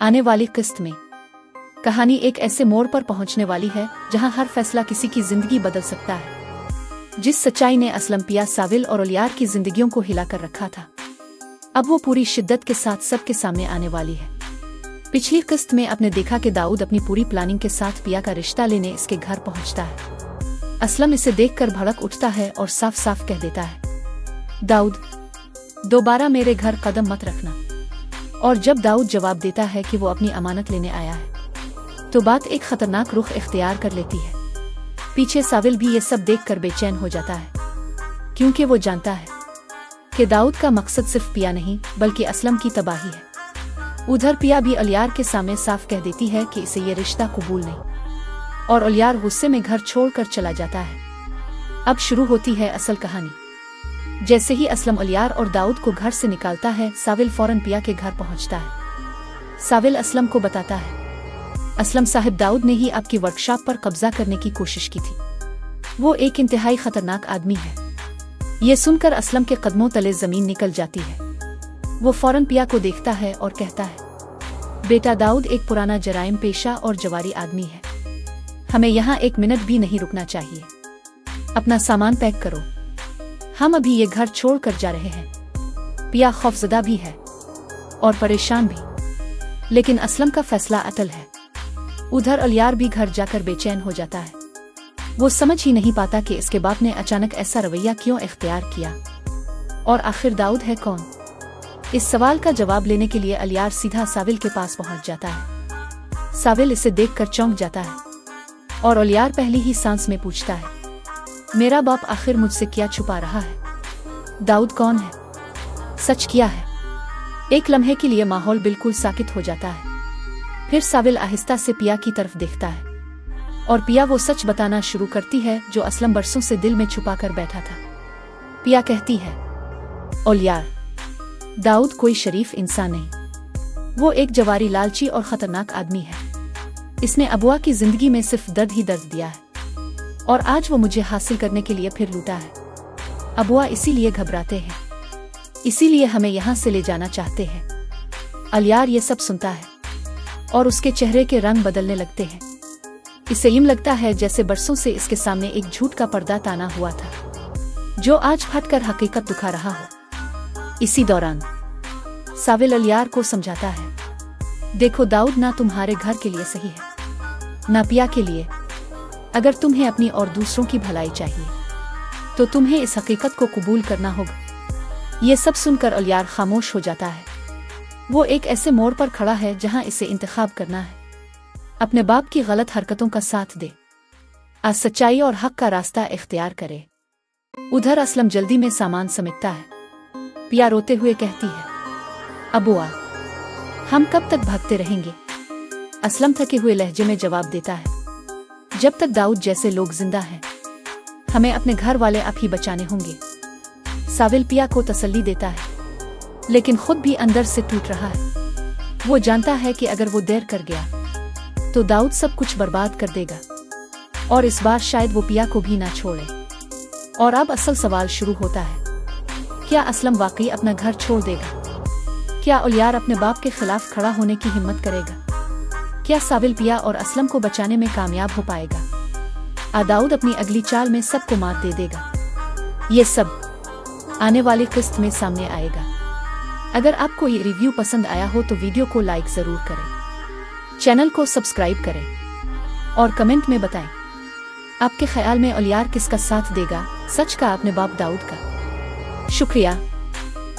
आने वाली किस्त में कहानी एक ऐसे मोड़ पर पहुंचने वाली है जहां हर फैसला किसी की जिंदगी बदल सकता है। जिस सच्चाई ने असलम, पिया, साविल और ओलियार की जिंदगियों को हिलाकर रखा था, अब वो पूरी शिद्दत के साथ सबके सामने आने वाली है। पिछली किस्त में आपने देखा कि दाऊद अपनी पूरी प्लानिंग के साथ पिया का रिश्ता लेने इसके घर पहुंचता है। असलम इसे देखकर भड़क उठता है और साफ साफ कह देता है, दाऊद, दोबारा मेरे घर कदम मत रखना। और जब दाऊद जवाब देता है कि वो अपनी अमानत लेने आया है, तो बात एक खतरनाक रुख इख्तियार कर लेती है। पीछे साविल भी ये सब देखकर बेचैन हो जाता है, क्योंकि वो जानता है कि दाऊद का मकसद सिर्फ पिया नहीं बल्कि असलम की तबाही है। उधर पिया भी ओलियार के सामने साफ कह देती है कि इसे ये रिश्ता कबूल नहीं, और ओलियार गुस्से में घर छोड़कर चला जाता है। अब शुरू होती है असल कहानी। जैसे ही असलम ओलियार और दाऊद को घर से निकालता है, साविल फौरन पिया के घर पहुंचता है। साविल असलम को बताता है, असलम साहिब, दाऊद ने ही आपकी वर्कशॉप पर कब्जा करने की कोशिश की थी। वो एक इंतहाई खतरनाक आदमी है। ये सुनकर असलम के कदमों तले जमीन निकल जाती है। वो फौरन पिया को देखता है और कहता है, बेटा, दाऊद एक पुराना जराइम पेशा और जवारी आदमी है। हमें यहाँ एक मिनट भी नहीं रुकना चाहिए। अपना सामान पैक करो, हम अभी ये घर छोड़ कर जा रहे हैं। पिया खौफजदा भी है और परेशान भी, लेकिन असलम का फैसला अटल है। उधर ओलियार भी घर जाकर बेचैन हो जाता है। वो समझ ही नहीं पाता कि इसके बाप ने अचानक ऐसा रवैया क्यों इख्तियार किया, और आखिर दाऊद है कौन। इस सवाल का जवाब लेने के लिए ओलियार सीधा साविल के पास पहुंच जाता है। साविल इसे देखकर चौंक जाता है और ओलियार पहली ही सांस में पूछता है, मेरा बाप आखिर मुझसे क्या छुपा रहा है? दाऊद कौन है? सच क्या है? एक लम्हे के लिए माहौल बिल्कुल साकित हो जाता है। फिर साविल आहिस्ता से पिया की तरफ देखता है और पिया वो सच बताना शुरू करती है जो असलम बरसों से दिल में छुपा कर बैठा था। पिया कहती है, ओलियार, दाऊद कोई शरीफ इंसान नहीं। वो एक जवारी, लालची और खतरनाक आदमी है। इसने अबुआ की जिंदगी में सिर्फ दर्द ही दर्द दिया है, और आज वो मुझे हासिल करने के लिए फिर लूटा है। अबुआ इसीलिए घबराते हैं, इसीलिए हमें यहाँ से ले जाना चाहते हैं। ओलियार ये सब सुनता है और उसके चेहरे के रंग बदलने लगते हैं। इसे यूं लगता है जैसे बरसों से इसके सामने एक झूठ का पर्दा ताना हुआ था, जो आज फटकर हकीकत दिखा रहा हो। इसी दौरान साविल ओलियार को समझाता है, देखो दाऊद ना तुम्हारे घर के लिए सही है, ना पिया के लिए। अगर तुम्हें अपनी और दूसरों की भलाई चाहिए तो तुम्हें इस हकीकत को कबूल करना होगा। ये सब सुनकर ओलियार खामोश हो जाता है। वो एक ऐसे मोड़ पर खड़ा है जहां इसे इंतखाब करना है, अपने बाप की गलत हरकतों का साथ दे, आज सच्चाई और हक का रास्ता इख्तियार करे। उधर असलम जल्दी में सामान समेटता है। पिया रोते हुए कहती है, अबुआ, हम कब तक भागते रहेंगे? असलम थके हुए लहजे में जवाब देता है, जब तक दाऊद जैसे लोग जिंदा हैं, हमें अपने घर वाले आप ही बचाने होंगे। साविल पिया को तसल्ली देता है, लेकिन खुद भी अंदर से टूट रहा है। वो जानता है कि अगर वो देर कर गया तो दाऊद सब कुछ बर्बाद कर देगा, और इस बार शायद वो पिया को भी ना छोड़े। और अब असल सवाल शुरू होता है, क्या असलम वाकई अपना घर छोड़ देगा? क्या ओलियार अपने बाप के खिलाफ खड़ा होने की हिम्मत करेगा? क्या साविल पिया और असलम को बचाने में कामयाब हो पाएगा? दाऊद अपनी अगली चाल में सबको मात दे देगा? ये सब आने वाली किस्त में सामने आएगा। अगर आपको ये रिव्यू पसंद आया हो तो वीडियो को लाइक जरूर करें, चैनल को सब्सक्राइब करें और कमेंट में बताएं आपके ख्याल में ओलियार किसका साथ देगा, सच का अपने बाप दाऊद का? शुक्रिया।